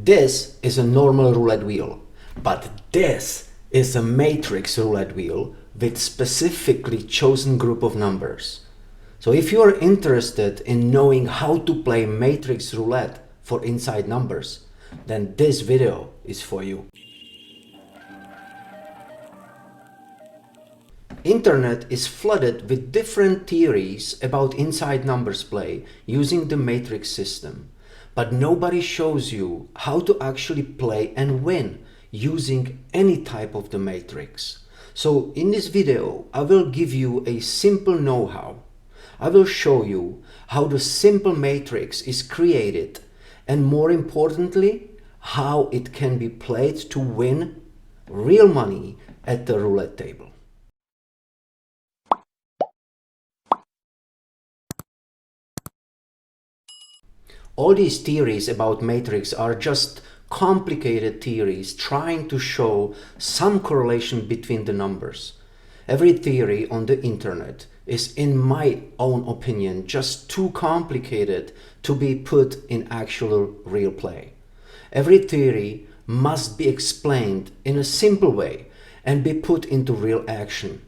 This is a normal roulette wheel, but this is a matrix roulette wheel with specifically chosen group of numbers. So if you are interested in knowing how to play matrix roulette for inside numbers, then this video is for you. Internet is flooded with different theories about inside numbers play using the matrix system, but nobody shows you how to actually play and win using any type of the matrix. So in this video, I will give you a simple know-how. I will show you how the simple matrix is created, and more importantly, how it can be played to win real money at the roulette table. All these theories about matrix are just complicated theories trying to show some correlation between the numbers. Every theory on the internet is, in my own opinion, just too complicated to be put in actual real play. Every theory must be explained in a simple way and be put into real action.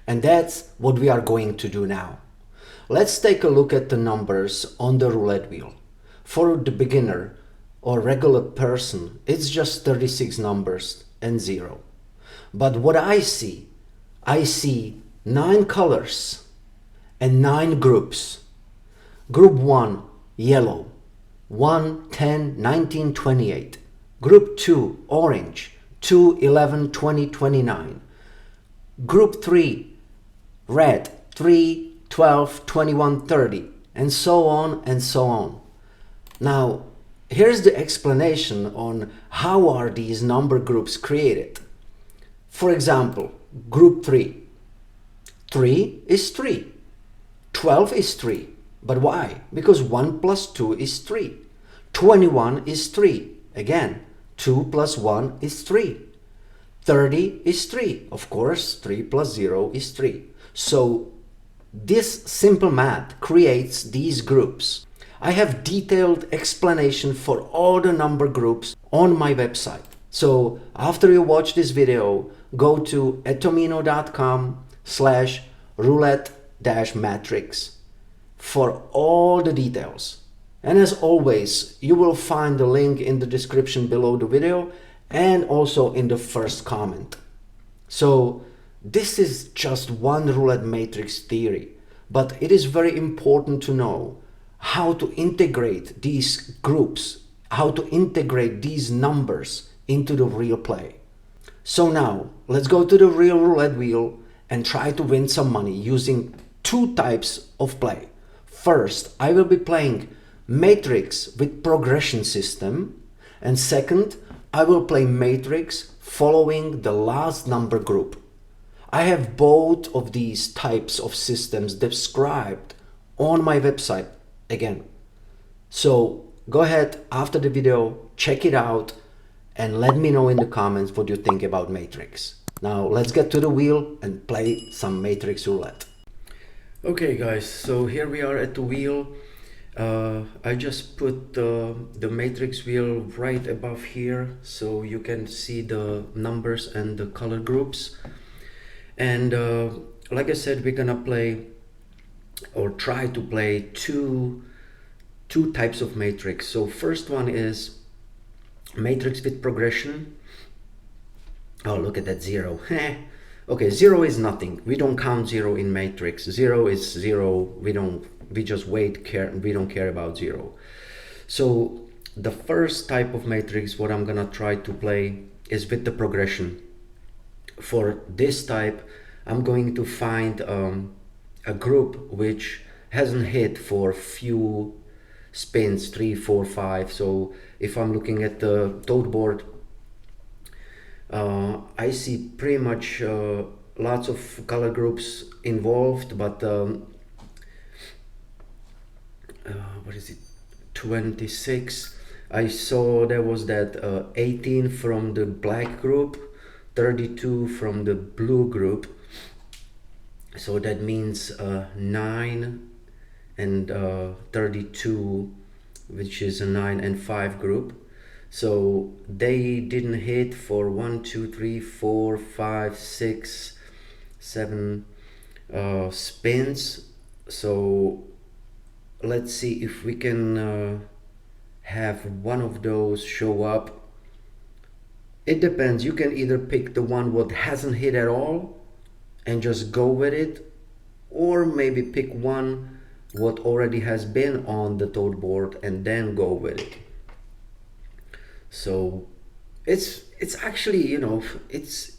And that's what we are going to do now. Let's take a look at the numbers on the roulette wheel. For the beginner or regular person, it's just 36 numbers and 0. But what I see 9 colors and 9 groups. Group 1, yellow, 1, 10, 19, 28. Group 2, orange, 2, 11, 20, 29. Group 3, red, 3, 12, 21, 30, and so on and so on. Now, here's the explanation on how are these number groups created. For example, group 3. 3 is 3. 12 is 3. But why? Because 1 plus 2 is 3. 21 is 3. Again, 2 plus 1 is 3. 30 is 3. Of course, 3 plus 0 is 3. So this simple math creates these groups. I have detailed explanation for all the number groups on my website. So after you watch this video, go to etomino.com/roulette-matrix for all the details. And as always, you will find the link in the description below the video and also in the first comment. So this is just one roulette matrix theory, but it is very important to know how to integrate these groups, how to integrate these numbers into the real play. So now let's go to the real roulette wheel and try to win some money using two types of play. First, I will be playing matrix with progression system, and second, I will play matrix following the last number group. I have both of these types of systems described on my website again. So go ahead after the video, check it out, and let me know in the comments what you think about matrix. Now let's get to the wheel and play some matrix roulette. Okay guys, so here we are at the wheel. I just put the matrix wheel right above here so you can see the numbers and the color groups. And like I said, we're gonna play or try to play two types of matrix. So first one is matrix with progression. Oh, look at that 0. Okay, 0 is nothing. We don't count 0 in matrix. 0 is 0. We just we don't care about 0. So the first type of matrix what I'm gonna try to play is with the progression. For this type, I'm going to find a group which hasn't hit for few spins, 3, 4, 5. So if I'm looking at the tote board, I see pretty much lots of color groups involved, but what is it, 26. I saw there was that 18 from the black group, 32 from the blue group. So that means 9 and 32, which is a 9 and 5 group. So they didn't hit for 1, 2, 3, 4, 5, 6, 7 spins. So let's see if we can have one of those show up. It depends. You can either pick the one what hasn't hit at all and just go with it, or maybe pick one what already has been on the toad board and then go with it. So it's actually, you know, it's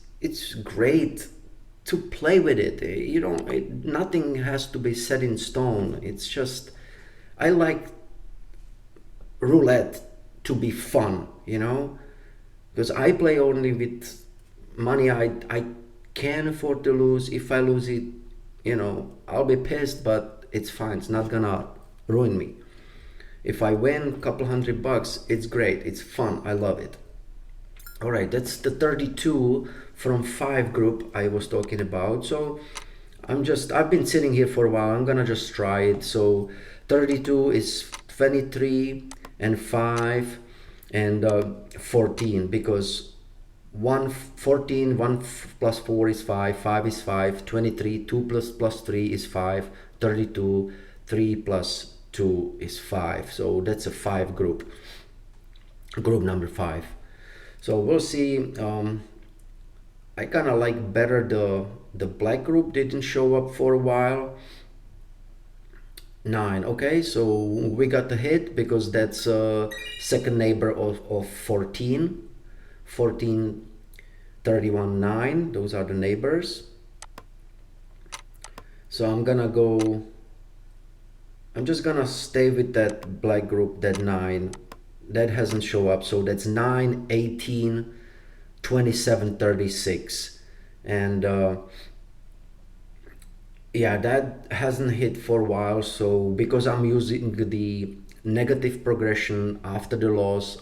great to play with it. You know, nothing has to be set in stone. It's just, I like roulette to be fun, you know, because I play only with money I can afford to lose. If I lose it, you know, I'll be pissed, but it's fine. It's not gonna ruin me. If I win a couple $100, it's great. It's fun. I love it. All right, that's the 32 from 5 group I was talking about. So I've been sitting here for a while. I'm gonna just try it. So 32 is 23 and 5 and 14, because 14, 1 plus 4 is 5, 5 is 5, 23, 2 plus 3 is 5, 32, 3 plus 2 is 5. So that's a 5 group number 5. So we'll see. I kind of like better the black group. Didn't show up for a while. 9. Okay, so we got the hit because that's second neighbor of 14. 14, 31, 9. Those are the neighbors. So I'm just gonna stay with that black group, that 9. That hasn't shown up, so that's 9, 18, 27, 36. And yeah, that hasn't hit for a while. So because I'm using the negative progression after the loss,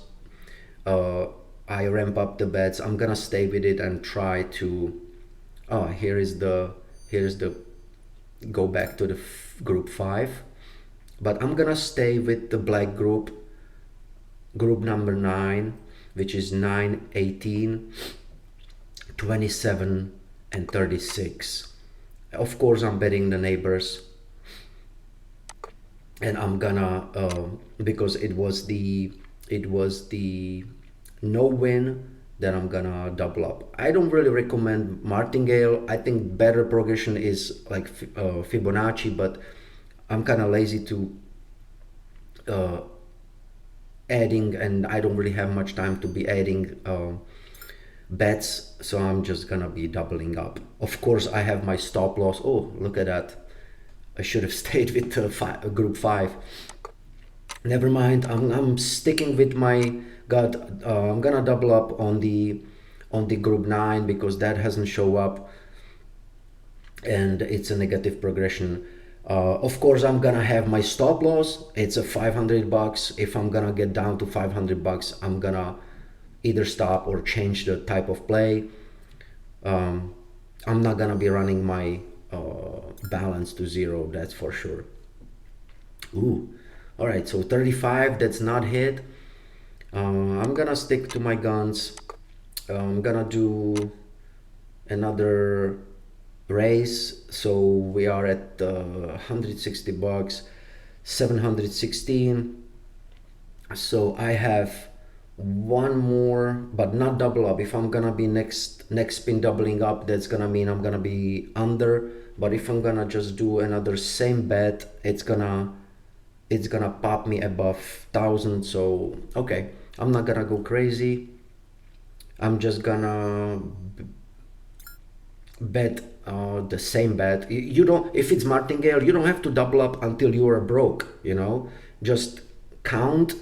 I ramp up the bets. I'm gonna stay with it and try to here's the go back to the group 5, but I'm gonna stay with the black group number 9, which is 9, 18, 27 and 36. Of course I'm betting the neighbors, and I'm gonna because it was the no win, then I'm gonna double up. I don't really recommend martingale. I think better progression is like Fibonacci, but I'm kind of lazy to adding, and I don't really have much time to be adding bets, so I'm just gonna be doubling up. Of course I have my stop loss. Oh, look at that, I should have stayed with group 5. Never mind, I'm sticking with my gut. I'm gonna double up on the group 9 because that hasn't shown up and it's a negative progression. Of course I'm gonna have my stop loss. It's a $500. If I'm gonna get down to $500, I'm gonna either stop or change the type of play. I'm not gonna be running my balance to 0, that's for sure. Ooh, all right, so 35, that's not hit. I'm gonna stick to my guns. I'm gonna do another raise. So we are at $160, 716. So I have one more, but not double up. If I'm gonna be next spin doubling up, that's gonna mean I'm gonna be under. But if I'm gonna just do another same bet, it's gonna pop me above 1,000. So okay, I'm not gonna go crazy. I'm just gonna bet the same bet. You don't, if it's martingale, you don't have to double up until you are broke, you know. Just count.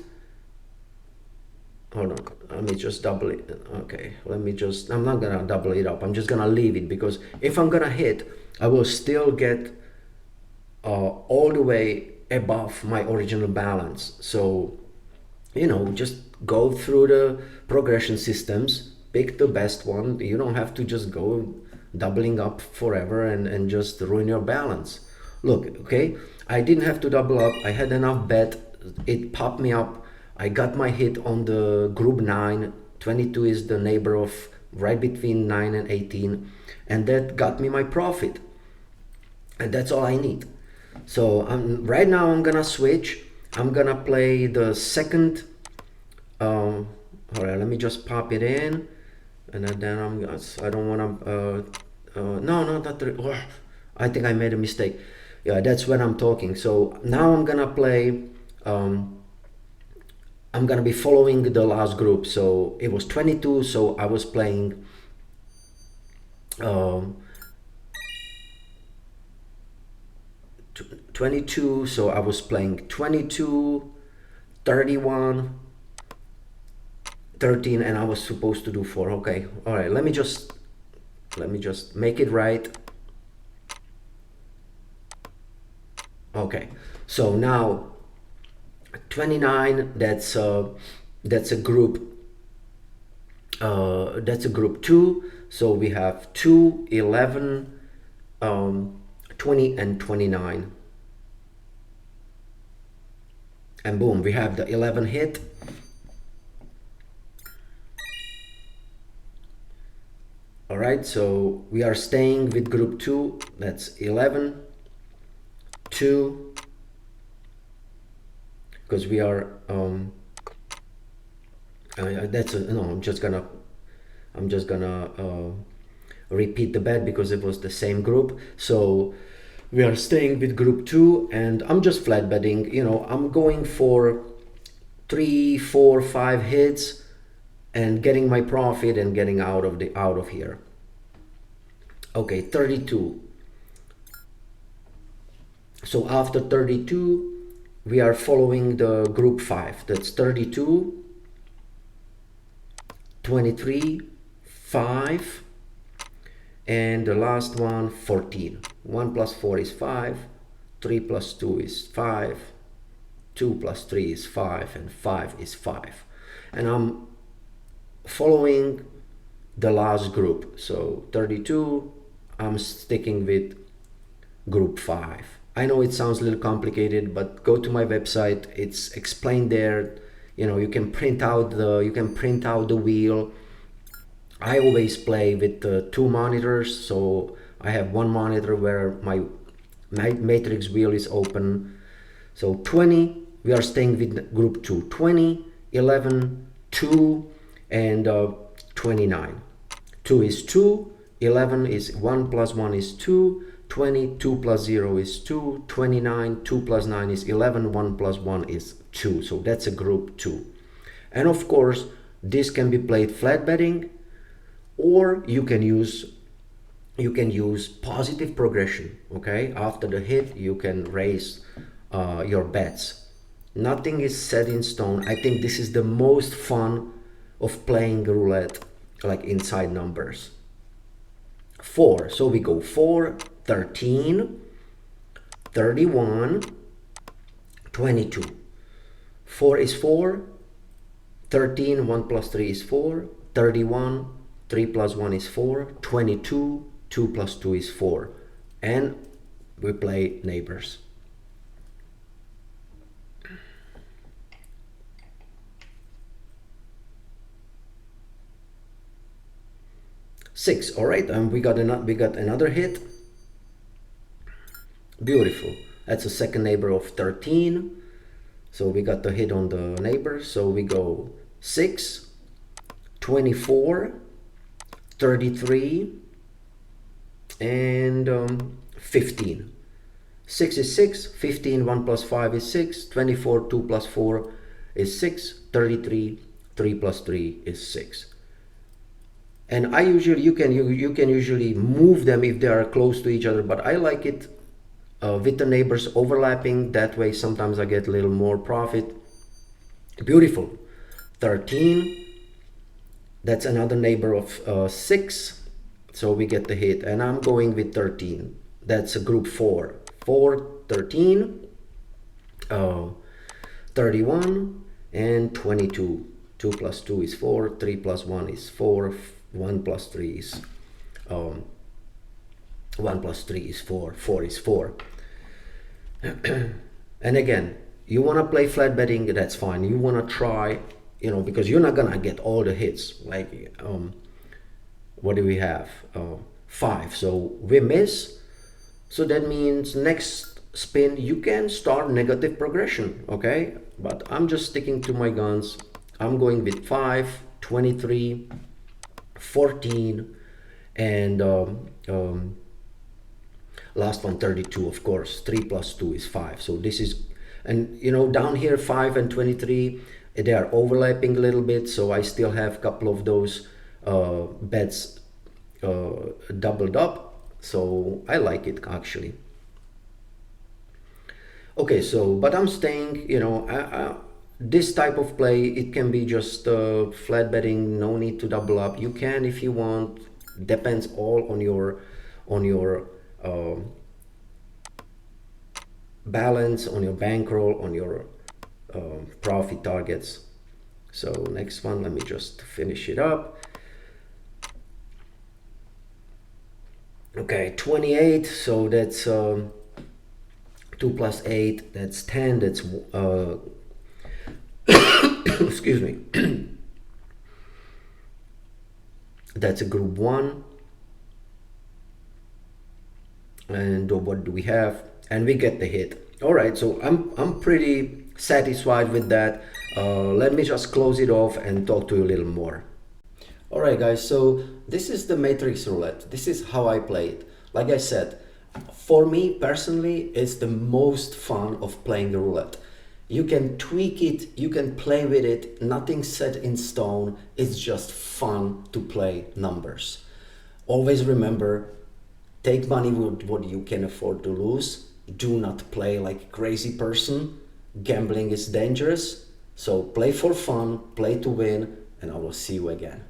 Hold on, let me just double it. Okay, I'm not gonna double it up. I'm just gonna leave it, because if I'm gonna hit, I will still get all the way above my original balance. So, you know, just go through the progression systems, pick the best one. You don't have to just go doubling up forever and just ruin your balance. Look, okay, I didn't have to double up. I had enough bet. It popped me up I got my hit on the group 9. 22 is the neighbor of right between 9 and 18, and that got me my profit, and that's all I need. So right now I'm gonna switch. I'm gonna play the second. All right, let me just pop it in, and then I don't want to. No, not the. Oh, I think I made a mistake. Yeah, that's when I'm talking. So now I'm gonna play. I'm gonna be following the last group. So it was 22. So I was playing. 22, so I was playing 22, 31, 13, and I was supposed to do 4. Okay, all right, let me just make it right. Okay, so now 29, that's a group, that's a group 2. So we have 2, 11, 20 and 29, and boom, we have the 11 hit. All right, so we are staying with group 2. That's 11, 2, because we are that's no, I'm just gonna repeat the bet because it was the same group. So we are staying with group 2, and I'm just flat betting. You know, I'm going for 3, 4, 5 hits and getting my profit and getting out of here. Okay, 32. So after 32, we are following the group 5. That's 32, 23, 5, and the last one, 14. 1 plus 4 is 5, 3 plus 2 is 5, 2 plus 3 is 5, and 5 is 5. And I'm following the last group. So 32, I'm sticking with group 5. I know it sounds a little complicated, but go to my website. It's explained there. You know, you can print out the wheel. I always play with 2 monitors, so I have one monitor where my matrix wheel is open. So 20, we are staying with group 2. 20, 11, 2, and 29. 2 is 2, 11 is 1 plus 1 is 2, 20, 2 plus 0 is 2, 29, 2 plus 9 is 11, 1 plus 1 is 2. So that's a group 2. And of course, this can be played flat betting, or you can use positive progression. Okay, after the hit you can raise your bets. Nothing is set in stone. I think this is the most fun of playing roulette, like inside numbers. 4, so we go 4, 13, 31, 22. 4 is 4, 13, 1 plus 3 is 4, 31, 3 plus 1 is 4, 22, 2 plus 2 is 4, and we play neighbors. Six. All right, we got another hit. Beautiful. That's a second neighbor of 13. So we got the hit on the neighbor. So we go 6, 24, 33, and 15. 6 is 6, 15, 1 plus 5 is 6, 24, 2 plus 4 is 6, 33, 3 plus 3 is 6. And you can usually move them if they are close to each other, but I like it with the neighbors overlapping. That way sometimes I get a little more profit. Beautiful. 13, that's another neighbor of 6, so we get the hit, and I'm going with 13. That's a group 4. 4, 13, 31, and 22. 2 plus 2 is 4, 3 plus 1 is 4, 1 plus 3 is 1 plus 3 is 4, 4 is 4. And again, You want to play flat betting, that's fine. You want to try, you know, because you're not gonna get all the hits. Like what do we have? 5. So we miss. So that means next spin you can start negative progression, okay? But I'm just sticking to my guns. I'm going with 5, 23, 14, and last one 32, of course. 3 plus 2 is 5. So this is, and you know, down here 5 and 23, they are overlapping a little bit, so I still have a couple of those bets doubled up, so I like it actually. Okay, so but I'm staying, you know, this type of play, it can be just flat betting, no need to double up. You can if you want, depends all on your balance, on your bankroll, on your profit targets. So next one, let me just finish it up. Okay, 28, so that's 2 plus 8, that's 10, that's excuse me, that's a group 1. And what do we have? And we get the hit. All right, so I'm pretty satisfied with that. Let me just close it off and talk to you a little more. All right, guys, so this is the matrix roulette. This is how I play it. Like I said, for me personally, it's the most fun of playing the roulette. You can tweak it, you can play with it, nothing set in stone. It's just fun to play numbers. Always remember, take money with what you can afford to lose. Do not play like a crazy person. Gambling is dangerous. So play for fun, play to win, and I will see you again.